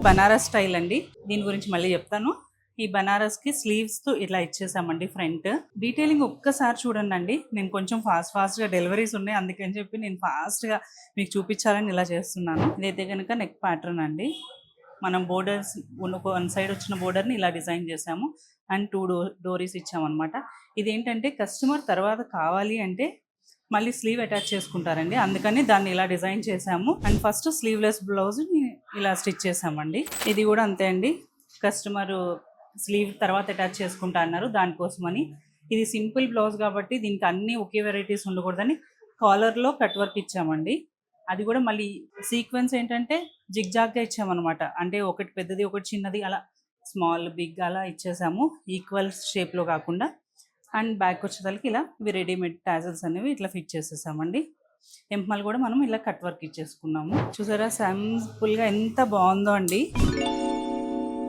Banaras style అండి. దీని గురించి మళ్ళీ చెప్తాను. ఈ బనారస్కి స్లీవ్స్తో ఇలా ఇచ్చేసామండి ఫ్రంట్. డీటెయిలింగ్ ఒక్కసారి చూడండి. నేను కొంచెం ఫాస్ట్గా డెలివరీస్ ఉన్నాయి, అందుకని చెప్పి నేను ఫాస్ట్గా మీకు చూపించాలని ఇలా చేస్తున్నాను. ఇదైతే కనుక నెక్ ప్యాటర్న్ అండి. మనం బోర్డర్స్ వన్ సైడ్ వచ్చిన బోర్డర్ని ఇలా డిజైన్ చేసాము అండ్ 2 డోరీస్ ఇచ్చామన్నమాట. ఇదేంటంటే కస్టమర్ తర్వాత కావాలి అంటే మళ్ళీ స్లీవ్ అటాచ్ చేసుకుంటారండి, అందుకని దాన్ని ఇలా డిజైన్ చేసాము. అండ్ ఫస్ట్ స్లీవ్లెస్ బ్లౌజ్ ఇలా స్టిచ్ చేసామండి. ఇది కూడా అంతే అండి, కస్టమర్ స్లీవ్ తర్వాత అటాచ్ చేసుకుంటా అన్నారు, దానికోసమని. ఇది సింపుల్ బ్లౌజ్ కాబట్టి దీనికి అన్నీ ఒకే వెరైటీస్ ఉండకూడదని కాలర్లో కట్ వర్క్ ఇచ్చామండి. అది కూడా మళ్ళీ సీక్వెన్స్ ఏంటంటే జిగ్జాగ్గా ఇచ్చామన్నమాట. అంటే ఒకటి పెద్దది ఒకటి చిన్నది అలా స్మాల్ బిగ్ అలా ఇచ్చేసాము, ఈక్వల్ షేప్లో కాకుండా. అండ్ బ్యాక్ వచ్చేసరికి ఇలా ఇవి రెడీమేడ్ టాజల్స్ అనేవి ఇట్లా ఫిట్ చేసేసామండి. ఎంపల్ కూడా మనం ఇలా కట్ వర్క్ ఇచ్చేసుకున్నాము. చూసారా సింపుల్గా ఎంత బాగుందో అండి.